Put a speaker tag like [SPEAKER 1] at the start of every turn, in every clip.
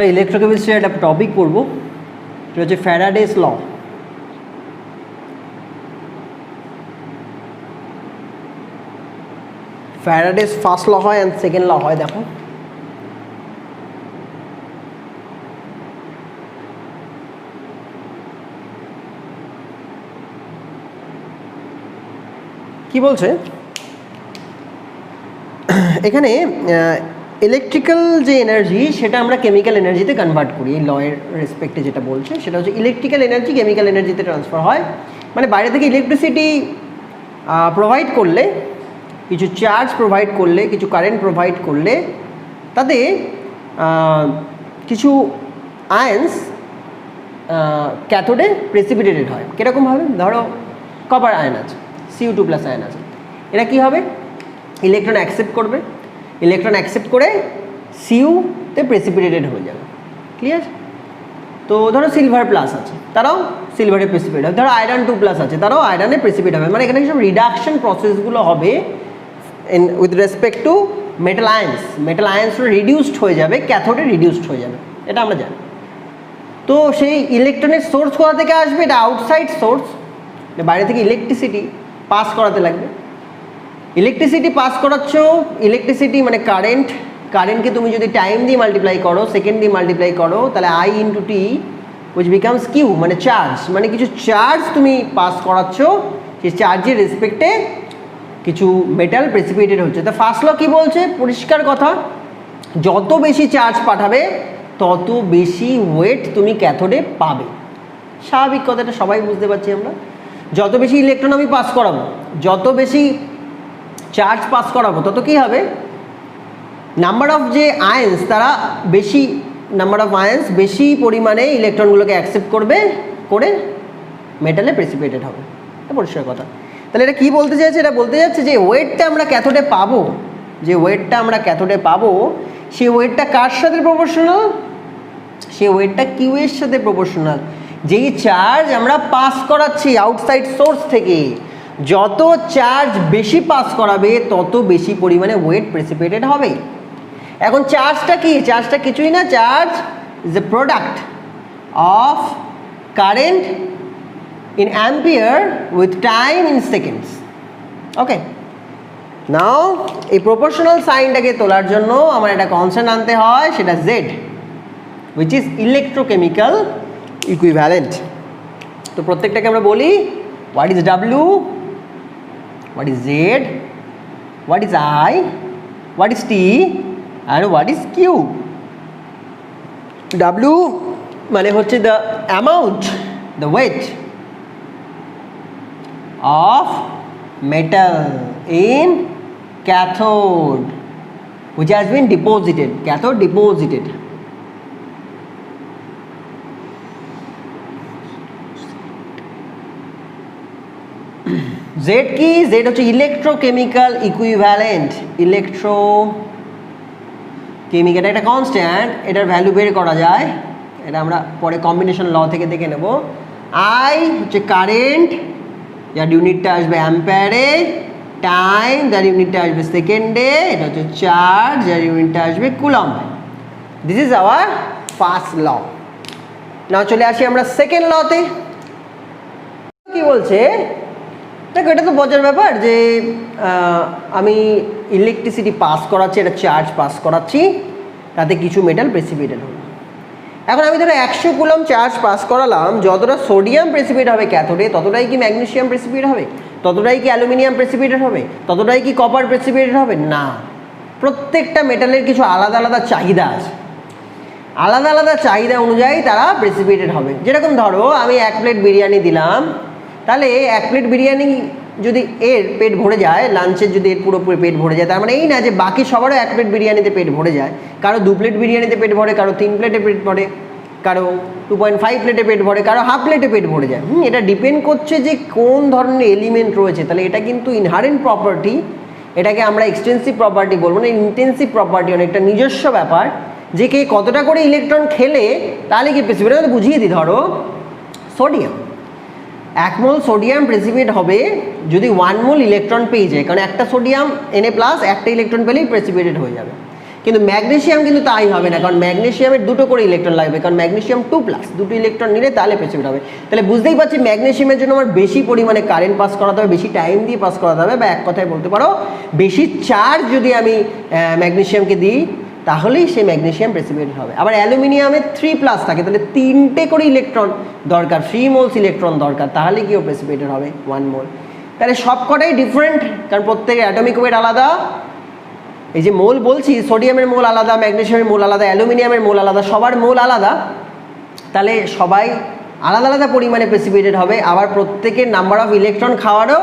[SPEAKER 1] আমরা ইলেকট্রোকেমিস্ট্রির একটা টপিক পড়ব, সেটা হচ্ছে Faraday's law. Faraday's first law হয় অ্যান্ড সেকেন্ড ল হয়। দেখো কি বলছে এখানে, ইলেকট্রিক্যাল যে এনার্জি সেটা আমরা কেমিক্যাল এনার্জিতে কনভার্ট করি। এই লয়ের রেসপেক্টে যেটা বলছে সেটা হচ্ছে ইলেকট্রিক্যাল এনার্জি কেমিক্যাল এনার্জিতে ট্রান্সফার হয়। মানে বাইরে থেকে ইলেকট্রিসিটি প্রোভাইড করলে, কিছু চার্জ প্রোভাইড করলে, কিছু কারেন্ট প্রোভাইড করলে তাতে কিছু আয়ন্স ক্যাথোডে প্রেসিপিটেটেড হয়। কীরকমভাবে? ধরো কপার আয়ন আছে, Cu2+ আয়ন আছে, এরা কী হবে? ইলেকট্রন অ্যাকসেপ্ট করবে, ইলেকট্রন অ্যাকসেপ্ট করে Cu-তে প্রেসিপিটেটেড হয়ে যাবে। ক্লিয়ার? তো ধরো সিলভার প্লাস আছে, তারাও সিলভারে প্রেসিপিটেট হবে। ধরো আয়রন 2+ আছে, তারাও আয়রনে প্রেসিপিটেট হবে। মানে এখানে সব রিডাকশন প্রসেসগুলো হবে in with respect to metal ions. Metal আয়ন্সগুলো রিডিউসড হয়ে যাবে, ক্যাথোডে রিডিউসড হয়ে যাবে, এটা আমরা জানি। তো সেই ইলেকট্রনের সোর্স কোথা থেকে আসবে? এটা আউটসাইড সোর্স, বাইরে থেকে ইলেকট্রিসিটি পাস করাতে লাগবে। ইলেকট্রিসিটি পাস করাচ্ছ, ইলেকট্রিসিটি মানে কারেন্ট, কারেন্টকে তুমি যদি টাইম দিয়ে মাল্টিপ্লাই করো, সেকেন্ড দিয়ে মাল্টিপ্লাই করো, তাহলে I/T উইচ বিকামস কিউ, মানে চার্জ, মানে কিছু চার্জ তুমি পাস করাচ্ছ, সেই চার্জের রেসপেক্টে কিছু মেটাল প্রেসিপিটেড হচ্ছে। তো ফার্স্ট ল কী বলছে? পরিষ্কার কথা, যত বেশি চার্জ পাঠাবে তত বেশি ওয়েট তুমি ক্যাথোডে পাবে। স্বাভাবিক কথাটা সবাই বুঝতে পারছি আমরা। যত বেশি ইলেকট্রন আমি পাস করাবো, যত বেশি চার্জ পাস করাবো, তত কী হবে? নাম্বার অফ যে আয়ন্স, তারা বেশি নাম্বার অফ আয়ন্স বেশি পরিমাণে ইলেকট্রনগুলোকে অ্যাকসেপ্ট করবে, করে মেটালে প্রেসিপিটেড হবে। এটা পরিষ্কার কথা। তাহলে এটা কী বলতে চাইছে? এটা বলতে যাচ্ছে যে ওয়েটটা আমরা ক্যাথোডে পাবো, যে ওয়েটটা আমরা ক্যাথোডে পাবো, সেই ওয়েটটা কার সাথে প্রপোর্শনাল? সেই ওয়েটটা কিউ এর সাথে প্রপোর্শনাল। যেই চার্জ আমরা পাস করাচ্ছি আউটসাইড সোর্স থেকে, যত চার্জ বেশি পাস করাবে তত বেশি পরিমাণে ওয়েট প্রেসিপিটেড হবে। এখন চার্জটা কি? চার্জটা কিছুই না, charge is a product of current in ampere with time in seconds. Okay, now এই প্রপোর্শনাল সাইনটাকে তোলার জন্য আমার একটা কনস্ট্যান্ট আনতে হয়, সেটা Z, which is electrochemical equivalent. তো প্রত্যেকটাকে আমরা বলি, what is W, what is Z, what is I, what is T, and what is Q. W মানে হচ্ছে the amount, the weight of metal in cathode which has been deposited, cathode deposited. Z কি? Z হচ্ছে electrochemical equivalent. Electrochemical একটা constant, এটার value বের করা যায়, এটা আমরা পরে কম্বিনেশন ল থেকে দেখে নেব। আই হচ্ছে কারেন্ট, যার ইউনিটটা আসবে অ্যাম্পিয়ারে, টাইম যার ইউনিটটা আসবে সেকেন্ডে, এটা হচ্ছে চার্জ যার ইউনিটটা আসবে coulomb. This is our first law. Now চলে আসি আমরা সেকেন্ড লতে। কি বলছে? দেখো, এটা তো বোঝার ব্যাপার যে আমি ইলেকট্রিসিটি পাস করাচ্ছি, এটা চার্জ পাস করাচ্ছি, তাতে কিছু মেটাল প্রেসিপিটেড হলো। এখন আমি ধরো 100 কুলম্ব চার্জ পাস করালাম, যতটা সোডিয়াম প্রেসিপিটেড হবে ক্যাথোডে, ততটাই কি ম্যাগনেসিয়াম প্রেসিপিটেড হবে? ততটাই কি অ্যালুমিনিয়াম প্রেসিপিটেড হবে? ততটাই কি কপার প্রেসিপিটেড হবে? না। প্রত্যেকটা মেটালের কিছু আলাদা আলাদা চাহিদা আছে, আলাদা আলাদা চাহিদা অনুযায়ী তারা প্রেসিপিটেড হবে। যেরকম ধরো আমি 1 প্লেট বিরিয়ানি দিলাম, তাহলে 1 প্লেট বিরিয়ানি যদি এর পেট ভরে যায়, লাঞ্চের যদি এর পুরোপুরি পেট ভরে যায়, তার মানে এই না যে বাকি সবারও 1 প্লেট বিরিয়ানিতে পেট ভরে যায়। কারো 2 প্লেট বিরিয়ানিতে পেট ভরে, কারো 3 প্লেটে পেট ভরে, কারো 2.5 প্লেটে পেট ভরে, কারো হাফ প্লেটে পেট ভরে যায়। এটা ডিপেন্ড করছে যে কোন ধরনের এলিমেন্ট রয়েছে। তাহলে এটা কিন্তু ইনহারেন্ট প্রপার্টি, এটাকে আমরা এক্সটেন্সিভ প্রপার্টি বলবো না, ইন্টেন্সিভ প্রপার্টি, অনেকটা নিজস্ব ব্যাপার, যে কে কতটা করে ইলেকট্রন খেলে তাহলে কি প্রেসিপিটেড। বুঝিয়ে দিই, ধরো সোডিয়াম, 1 মোল সোডিয়াম প্রেসিপিটেট হবে যদি 1 মোল ইলেকট্রন পেয়ে যায়, কারণ একটা সোডিয়াম Na+, একটা ইলেকট্রন পেলেই প্রেসিপিটেট হয়ে যাবে। কিন্তু ম্যাগনেসিয়াম কিন্তু তাই হবে না, কারণ ম্যাগনেসিয়ামের দুটো করে ইলেকট্রন লাগবে, কারণ ম্যাগনেসিয়াম 2+, দুটো ইলেকট্রন নিলে তাহলে প্রেসিপিটেট হবে। তাহলে বুঝতেই পারছি ম্যাগনেসিয়ামের জন্য আমার বেশি পরিমাণে কারেন্ট পাস করাতে হবে, বেশি টাইম দিয়ে পাস করাতে হবে, বা এক কথায় বলতে পারো বেশি চার্জ যদি আমি ম্যাগনেসিয়ামকে দিই তাহলেই সেই ম্যাগনেসিয়াম প্রেসিপিটেট হবে। আবার অ্যালুমিনিয়ামের 3+ থাকে, তাহলে 3টে করে ইলেকট্রন দরকার, 3 মোলস ইলেকট্রন দরকার, তাহলে কিও প্রেসিপিটেট হবে 1 মোল। তাহলে সবকটাই ডিফারেন্ট, কারণ প্রত্যেকের অ্যাটমিক ওয়েট আলাদা। এই যে মোল বলছি, সোডিয়ামের মোল আলাদা, ম্যাগনেসিয়ামের মোল আলাদা, অ্যালুমিনিয়ামের মোল আলাদা, সবার মোল আলাদা, তাহলে সবাই আলাদা আলাদা পরিমাণে প্রেসিপিটেট হবে। আবার প্রত্যেকের নাম্বার অফ ইলেকট্রন খাওয়ারও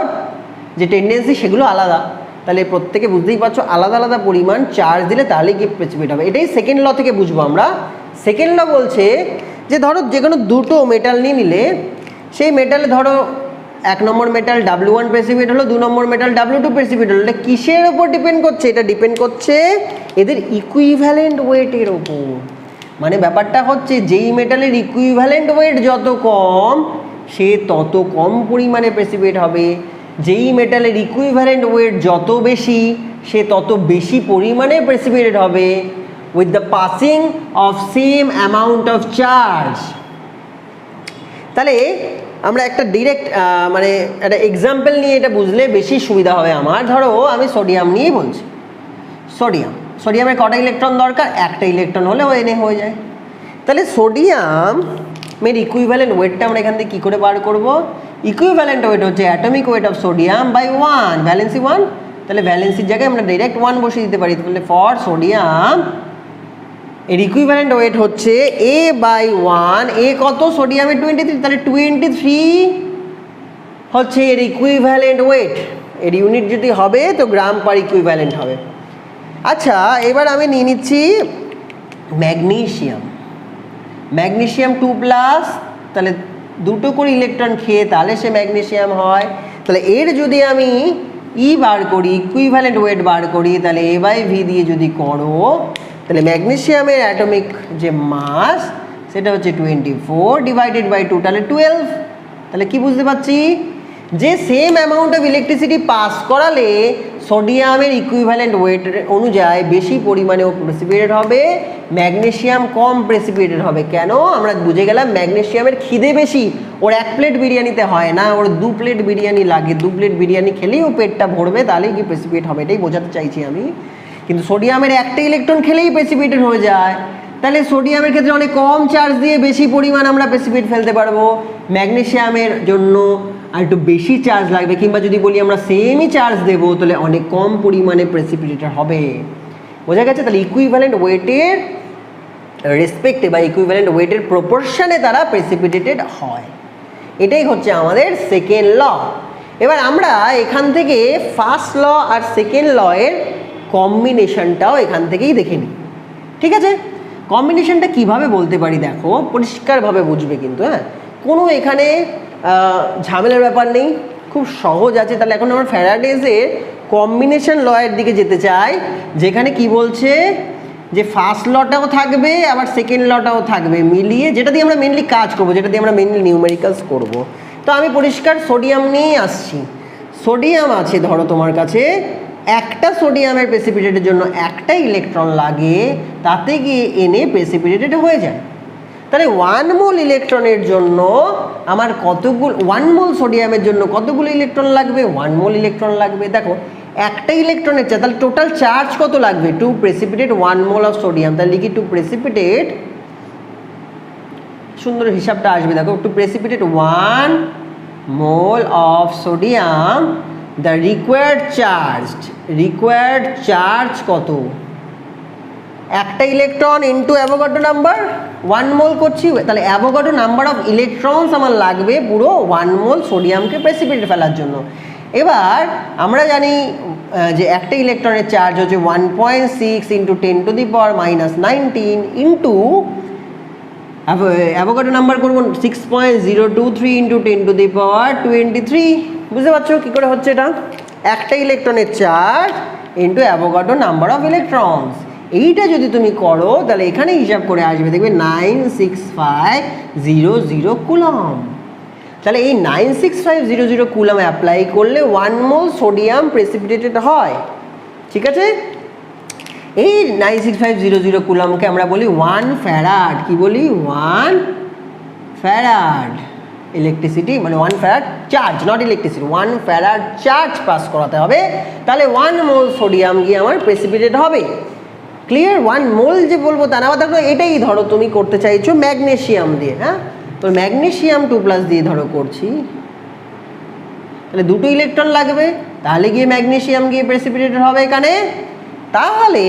[SPEAKER 1] যে টেন্ডেন্সি সেগুলো আলাদা, তাহলে প্রত্যেকে বুঝতেই পারছো আলাদা আলাদা পরিমাণ চার্জ দিলে তাহলে কি প্রেসিপিটেট হবে। এটাই সেকেন্ড ল থেকে বুঝবো আমরা। সেকেন্ড ল বলছে যে ধরো যে কোনো দুটো মেটাল নিয়ে নিলে, সেই মেটালে ধরো 1 নম্বর মেটাল W1 প্রেসিপিটেট হলো, 2 নম্বর মেটাল W2 প্রেসিপিটেট হলো। এটা কিসের ওপর ডিপেন্ড করছে? এটা ডিপেন্ড করছে এদের ইকুইভ্যালেন্ট ওয়েটের ওপর। মানে ব্যাপারটা হচ্ছে যেই মেটালের ইকুইভ্যালেন্ট ওয়েট যত কম সে তত কম পরিমাণে প্রেসিপিটেট হবে, যেই মেটালের ইকুইভ্যালেন্ট ওয়েট যত বেশি সে তত বেশি পরিমাণে প্রেসিপিটেট হবে with the passing of same amount of charge. তাহলে আমরা একটা ডিরেক্ট মানে একটা এক্সাম্পল নিয়ে এটা বুঝলে বেশি সুবিধা হবে আমার। ধরো আমি সোডিয়াম নিয়েই বলছি, সোডিয়ামের কটা ইলেকট্রন দরকার? একটা ইলেকট্রন হলে ও এনে হয়ে যায়। তাহলে সোডিয়ামের ইকুইভ্যালেন্ট ওয়েটটা আমরা এখান থেকে কী করে বার করব? ইকুইভ্যালেন্ট ওয়েট হচ্ছে atomic weight of sodium by 1, valency 1। তাহলে ভ্যালেন্সির জায়গায় আমরা ডাইরেক্ট 1 বসিয়ে দিতে পারি। তাহলে ফর সোডিয়াম এর ইকুইভ্যালেন্ট ওয়েট হচ্ছে A/1। এ কত? সোডিয়ামের 23, তাহলে 23 হচ্ছে এর ইকুইভ্যালেন্ট ওয়েট। এর ইউনিট যদি হবে তো গ্রাম পার ইকুইভ্যালেন্ট হবে। আচ্ছা, এবার আমি নিয়ে নিচ্ছি ম্যাগনেসিয়াম 2+, তাহলে দুটো করে ইলেকট্রন খেয়ে তাহলে সে ম্যাগনেসিয়াম হয়। তাহলে এর যদি আমি বার করি, ইকুইভ্যালেন্ট ওয়েট বার করি, তাহলে A/V দিয়ে যদি করো তাহলে ম্যাগনেসিয়ামের অ্যাটমিক যে মাস সেটা হচ্ছে 24 ডিভাইডেড বাই 2, তাহলে 12। তাহলে কি বুঝতে পারছি যে same amount of electricity pass করালে সোডিয়ামের ইকুইভ্যালেন্ট ওয়েট অনুযায়ী বেশি পরিমাণে ও প্রেসিপিটেট হবে, ম্যাগনেসিয়াম কম প্রেসিপিটেট হবে। কেন? আমরা বুঝে গেলাম ম্যাগনেসিয়ামের খিদে বেশি, ওর 1 প্লেট বিরিয়ানিতে হয় না, ওর 2 প্লেট বিরিয়ানি লাগে। 2 প্লেট বিরিয়ানি খেলেই ও পেটটা ভরবে, তাহলেই কি প্রেসিপিটেট হবে, এটাই বোঝাতে চাইছি আমি। কিন্তু সোডিয়ামের একটা ইলেকট্রন খেলেই প্রেসিপিটেট হয়ে যায়, তাহলে সোডিয়ামের ক্ষেত্রে অনেক কম চার্জ দিয়ে বেশি পরিমাণ আমরা প্রেসিপিটেট ফেলতে পারবো। ম্যাগনেসিয়ামের জন্য আর একটু বেশি চার্জ লাগবে, কিংবা যদি বলি আমরা সেমই চার্জ দেবো তাহলে অনেক কম পরিমাণে প্রেসিপিটেট হবে। বোঝা গেছে? তাহলে ইকুইভ্যালেন্ট ওয়েটের রেসপেক্টে বা ইকুইভ্যালেন্ট ওয়েটের প্রপোর্শনে তারা প্রেসিপিটেটেড হয়। এটাই হচ্ছে আমাদের সেকেন্ড ল। এবার আমরা এখান থেকে ফার্স্ট ল আর সেকেন্ড ল এর কম্বিনেশনটাও এখান থেকেই দেখে নিই। ঠিক আছে? কম্বিনেশনটা কিভাবে বলতে পারি দেখো, পরিষ্কারভাবে বুঝবে কিন্তু। হ্যাঁ, কোনো এখানে ঝামেলার ব্যাপার নেই, খুব সহজ আছে। তাহলে এখন আমরা ফ্যারাডেজের কম্বিনেশন ল এর দিকে যেতে চাই, যেখানে কি বলছে যে ফার্স্ট লটাও থাকবে আবার সেকেন্ড লটাও থাকবে মিলিয়ে, যেটা দিয়ে আমরা মেনলি কাজ করবো, যেটা দিয়ে আমরা মেনলি নিউমেরিক্যালস করব। তো আমি পরিষ্কার সোডিয়াম নিয়েই আসছি। সোডিয়াম আছে ধরো তোমার কাছে, একটা সোডিয়ামের প্রেসিপিটেটের জন্য একটা ইলেকট্রন লাগে, তাতে গিয়ে এনে প্রেসিপিটেটেড হয়ে যায়। তাহলে 1 মোল ইলেকট্রনের জন্য আমার কতগুলো, 1 মোল সোডিয়ামের জন্য কতগুলো ইলেকট্রন লাগবে? 1 মোল ইলেকট্রন লাগবে। দেখো একটা ইলেকট্রনের চার্জ, তাহলে টোটাল চার্জ কত লাগবে? To precipitate 1 mole of sodium. তাহলে লিখি টু প্রেসিপিটেট, সুন্দর হিসাবটা আসবে দেখো, to precipitate 1 mole of sodium the required charge কত? একটা electron into Avogadro number, 1 mole করছি, তাহলে অ্যাভোগাড্রো নাম্বার অফ ইলেকট্রনস আমার লাগবে পুরো 1 মোল সোডিয়ামকে প্রেসিপিটেট ফেলার জন্য। এবার আমরা জানি যে একটা ইলেকট্রনের চার্জ হচ্ছে 1.6 ইন্টু 10⁻⁻19 ইন্টু অ্যাভোগাড্রো নাম্বার করবো 6.023 ইন্টু 10⁻23। বুঝতে পারছো কী করে হচ্ছে এটা? একটা ইলেকট্রনের charge into Avogadro number of electrons. এইটা যদি তুমি করো তাহলে এখানে হিসাব করে আসবে, দেখবে 96500 কুলম। তাহলে এই 96500 কুলম অ্যাপ্লাই করলে 1 মোল সোডিয়াম প্রেসিপিটেটেড হয়। ঠিক আছে? এই 96500 কুলমকে আমরা বলি 1 ফ্যারাড। কি বলি? 1 ফ্যারাড ইলেকট্রিসিটি, মানে 1 farad charge, not electricity, 1 farad charge pass করাতে হবে। তাহলে 1 মোল সোডিয়াম গিয়ে আমার প্রেসিপিটেট হবে। ক্লিয়ার? 1 মোল যে বলবো তা না, দেখো এটাই ধরো তুমি করতে চাইছো ম্যাগনেসিয়াম দিয়ে, হ্যাঁ, তো ম্যাগনেসিয়াম 2+ দিয়ে ধরো করছি, তাহলে দুটো ইলেকট্রন লাগবে, তাহলে গিয়ে ম্যাগনেসিয়াম গিয়ে প্রেসিপিটেটেড হবে এখানে। তাহলে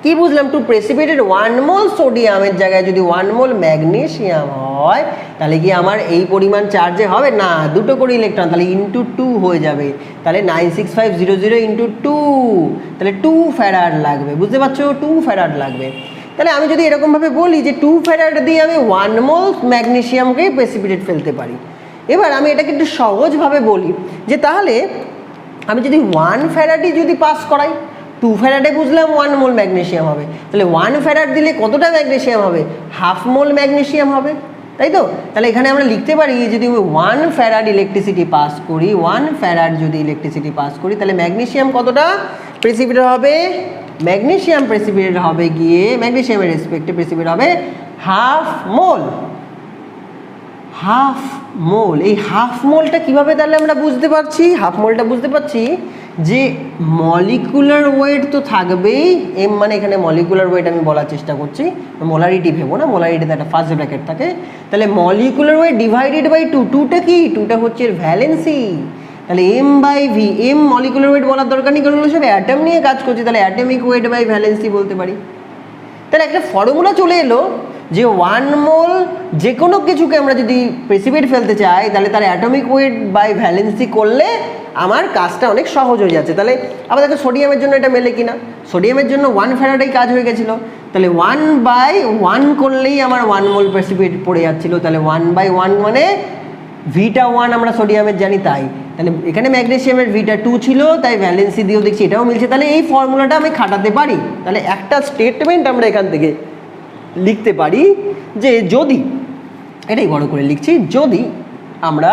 [SPEAKER 1] কি বুঝলাম? টু প্রেসিপিটেট 1 মোল সোডিয়ামের জায়গায় যদি 1 মোল ম্যাগনেসিয়াম হয়, তাহলে কি আমার এই পরিমাণ চার্জে হবে না, দুটো করে ইলেকট্রন, তাহলে ইন্টু 2 হয়ে যাবে। তাহলে 96500 ইন্টু 2, তাহলে 2 ফ্যারাড লাগবে। বুঝতে পারছো? 2 ফ্যারাড লাগবে। তাহলে আমি যদি এরকমভাবে বলি যে 2 ফ্যারাড দিয়ে আমি 1 মোল ম্যাগনেসিয়ামকে প্রেসিপিটেট ফেলতে পারি। এবার আমি এটাকে একটু সহজভাবে বলি যে তাহলে আমি যদি 1 ফ্যারাডই যদি পাস করাই, 2 ফ্যারাডে বুঝলাম 1 মোল ম্যাগনেসিয়াম হবে, তাহলে 1 ফ্যারাড দিলে কতটা ম্যাগনেসিয়াম হবে? হাফ মোল ম্যাগনেসিয়াম হবে, তাই তো? তাহলে এখানে আমরা লিখতে পারি যদি আমি 1 ফ্যারাড ইলেকট্রিসিটি পাস করি, 1 ফ্যারাড যদি ইলেকট্রিসিটি পাস করি, তাহলে ম্যাগনেসিয়াম কতটা প্রেসিপিটেট হবে? ম্যাগনেসিয়াম প্রেসিপিটেট হবে গিয়ে, ম্যাগনেসিয়ামের রেসপেক্টে প্রেসিপিটেট হবে হাফ মোল। হাফ মোল, এই হাফ মোলটা কীভাবে তাহলে আমরা বুঝতে পারছি? হাফ মোলটা বুঝতে পারছি যে মলিকুলার ওয়েট তো থাকবেই, এম মানে এখানে মলিকুলার ওয়েট আমি বলার চেষ্টা করছি, মোলারিটি ভেবো না, মোলারিটিতে একটা ফার্স্ট ব্র্যাকেট থাকে, তাহলে মলিকুলার ওয়েট ডিভাইডেড বাই 2, 2টা কি? 2টা হচ্ছে ভ্যালেন্সি, তাহলে m/v, m মলিকুলার ওয়েট বলার দরকার নেই, কারণ সব অ্যাটম নিয়ে কাজ করছে, তাহলে অ্যাটমিক ওয়েট বাই ভ্যালেন্সি বলতে পারি। তাহলে একটা ফর্মুলা চলে এলো যে 1 মোল যে কোনো কিছুকে আমরা যদি প্রেসিপিটেট ফেলতে চাই, তাহলে তার অ্যাটমিক ওয়েট বাই ভ্যালেন্সি করলে আমার কাজটা অনেক সহজ হয়ে যাচ্ছে। তাহলে আবার দেখো সোডিয়ামের জন্য এটা মেলে কিনা, সোডিয়ামের জন্য 1 ফ্যারাডেই কাজ হয়ে গেছিলো, তাহলে 1/1 করলেই আমার 1 মোল প্রেসিপিটেট পড়ে যাচ্ছিলো, তাহলে 1/1 মানে ভিটা 1 আমরা সোডিয়ামের জানি, তাই তাহলে এখানে ম্যাগনেসিয়ামের ভিটা 2 ছিল, তাই ভ্যালেন্সি দিয়েও দেখছি এটাও মিলছে, তাহলে এই ফর্মুলাটা আমি খাটাতে পারি। তাহলে একটা স্টেটমেন্ট আমরা এখান থেকে লিখতে পারি যে যদি, এটাই বড় করে লিখছি, যদি আমরা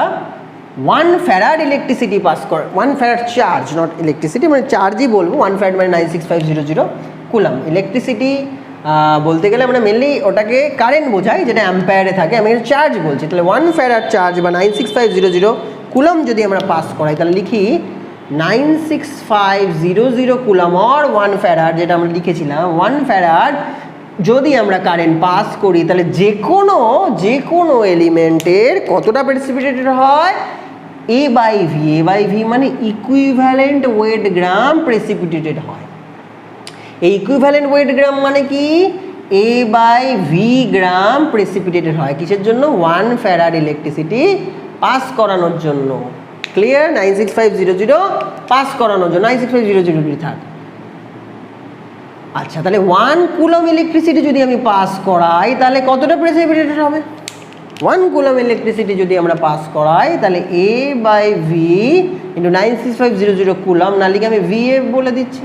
[SPEAKER 1] 1 ফ্যারাড ইলেকট্রিসিটি পাস কর, 1 ফ্যারাড চার্জ, নট ইলেকট্রিসিটি, মানে চার্জই বলবো, 1 ফ্যারাড মানে 96500 কুলাম। ইলেকট্রিসিটি বলতে গেলে আমরা মেনলি ওটাকে কারেন্ট বোঝাই, যেটা অ্যাম্পায়ারে থাকে, আমি চার্জ বলছি। তাহলে 1 ফ্যারাড চার্জ বা 96500 কুলাম যদি আমরা পাস করাই, তাহলে লিখি 96500 কুলাম অর 1 ফ্যারাড, যেটা আমরা লিখেছিলাম 1 ফ্যারাড যদি আমরা কারেন্ট পাস করি, তাহলে যে কোনো এলিমেন্টের কতটা প্রেসিপিটেটেড হয়? a/v, a/v মানে ইকুইভ্যালেন্ট ওয়েট গ্রাম প্রেসিপিটেটেড হয়। এই ইকুইভ্যালেন্ট ওয়েট গ্রাম মানে কি? a/v গ্রাম প্রেসিপিটেটেড হয়। কিসের জন্য? 1 ফ্যারাড ইলেকট্রিসিটি পাস করানোর জন্য। ক্লিয়ার? 96500 পাস করানোর জন্য, 96500 থাক। আচ্ছা, তাহলে 1 কুলম ইলেকট্রিসিটি যদি আমি পাস করাই, তাহলে কতটা প্রেসিপিটেটেড হবে? 1 কুলম ইলেকট্রিসিটি যদি আমরা পাস করাই, তাহলে a/v ইন্টু 96500 কুলম, না লিখে আমি vf বলে দিচ্ছি।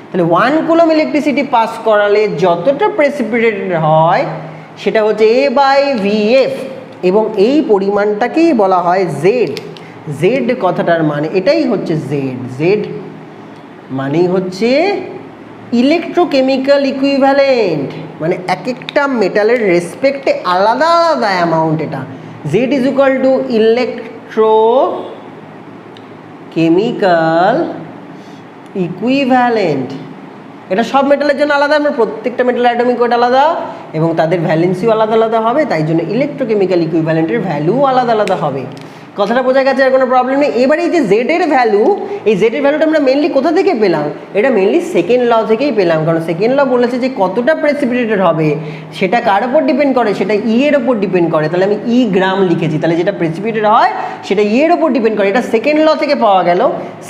[SPEAKER 1] তাহলে 1 কুলম ইলেকট্রিসিটি পাস করালে যতটা প্রেসিপিটেটেড হয় সেটা হচ্ছে a/vf, এবং এই পরিমাণটাকেই বলা হয় জেড। জেড কথাটার মানে এটাই হচ্ছে জেড। জেড মানেই হচ্ছে ইলেকট্রোকেমিক্যাল ইকুইভ্যালেন্ট, মানে এক একটা মেটালের রেসপেক্টে আলাদা আলাদা অ্যামাউন্ট। এটা Z is equal to electrochemical equivalent. এটা সব মেটালের জন্য আলাদা, আমরা প্রত্যেকটা মেটালের অ্যাটমিক ওয়েট আলাদা এবং তাদের ভ্যালেন্সিও আলাদা আলাদা হবে, তাই জন্য ইলেকট্রোকেমিক্যাল ইকুইভ্যালেন্টের ভ্যালু আলাদা আলাদা হবে। কথাটা বোঝা গেছে? আর কোনো প্রবলেম নেই। এবারে এই যে জেডের ভ্যালু, এই জেডের ভ্যালুটা আমরা মেনলি কোথা থেকে পেলাম? এটা মেনলি সেকেন্ড ল থেকেই পেলাম, কারণ সেকেন্ড ল বলেছে যে কতটা প্রেসিপিটেটেড হবে সেটা কার ওপর ডিপেন্ড করে? সেটা ই এর ওপর ডিপেন্ড করে। তাহলে আমি ই গ্রাম লিখেছি, তাহলে যেটা প্রেসিপিটেটেড হয় সেটা ই এর ওপর ডিপেন্ড করে। এটা সেকেন্ড ল থেকে পাওয়া গেল।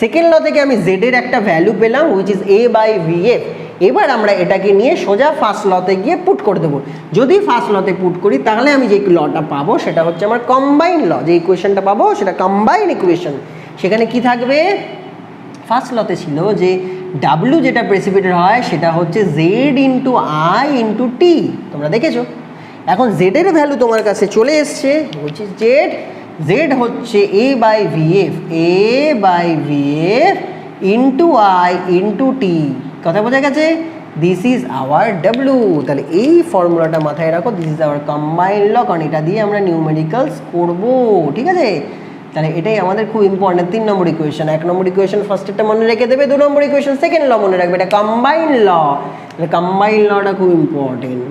[SPEAKER 1] সেকেন্ড ল থেকে আমি জেডের একটা ভ্যালু পেলাম, হুইচ ইজ a/vf। এবার আমরা এটাকে নিয়ে সোজা ফার্স্ট লতে গিয়ে পুট করে দেবো। যদি ফার্স্ট লতে পুট করি, তাহলে আমি যে লটা পাবো সেটা হচ্ছে আমার কম্বাইন ল। যে ইকুয়েশনটা পাবো সেটা কম্বাইন ইকুয়েশন। সেখানে কি থাকবে? ফার্স্ট লতে ছিল যে ডাব্লিউ যেটা প্রেসিপিটেটেড হয় সেটা হচ্ছে Z into I into T, তোমরা দেখেছো। এখন জেডের ভ্যালু তোমার কাছে চলে এসছে, হুইচ ইজ জেড। জেড হচ্ছে a/vf, a/vf into I into T. কথা বোঝা গেছে? This is hour W. তাহলে এই ফর্মুলাটা মাথায় রাখো, দিস ইজ আওয়ার কম্বাইন্ড ল, কারণ এটা দিয়ে আমরা নিউমেরিক্যালস করবো, ঠিক আছে? তাহলে এটাই আমাদের খুব ইম্পর্টেন্ট। 3 নম্বর ইকুয়েশন, 1 নম্বর ইকুয়েশন ফার্স্টেরটা মনে রেখে দেবে, 2 নম্বর ইকুয়েশন সেকেন্ড ল মনে রাখবে, এটা কম্বাইন্ড ল। তাহলে কম্বাইন্ড লটা খুব ইম্পর্টেন্ট।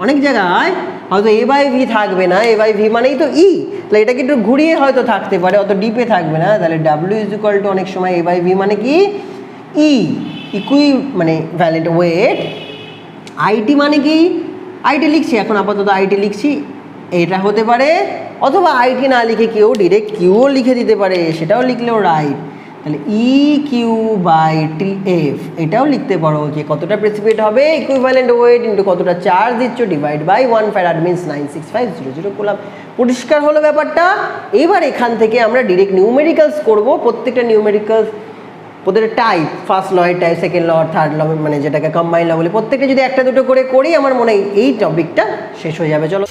[SPEAKER 1] অনেক জায়গায় হয়তো এ বাই ভি থাকবে না, এ বাই ভি মানেই তো ই, তাহলে এটাকে একটু ঘুরিয়ে হয়তো থাকতে পারে, অত ডিপে থাকবে না। তাহলে ডাব্লিউ ইজ ইকুয়াল টু অনেক সময় এ বাই ভি মানে কি ই, ইকুই মানে ভ্যালেন্ট ওয়েট। আইটি মানে কি, আইটি লিখছি এখন আপাতত, আইটি লিখছি, এটা হতে পারে, অথবা আইটি না লিখে কেউ ডিরেক্ট কিউও লিখে দিতে পারে, সেটাও লিখলেও রাইট। তাহলে E Q by T F এটাও লিখতে পারো, যে কতটা প্রেসিপিটেট হবে ইকুইভ্যালেন্ট ওয়েট ইন্টু কতটা চার্জ দিচ্ছ divide by 1 farad means 96500 coulomb. পরিষ্কার হলো ব্যাপারটা? এবার এখান থেকে আমরা ডিরেক্ট নিউমেরিক্যালস করব, প্রত্যেকটা নিউমেরিক্যালস ওদের টাইপ, ফার্স্ট ল এর type, second law, third law, মানে যেটাকে কম্বাইন্ড ল বলে, প্রত্যেকটা যদি একটা দুটো করে করি আমার মনে হয় এই টপিকটা শেষ হয়ে যাবে। চলো।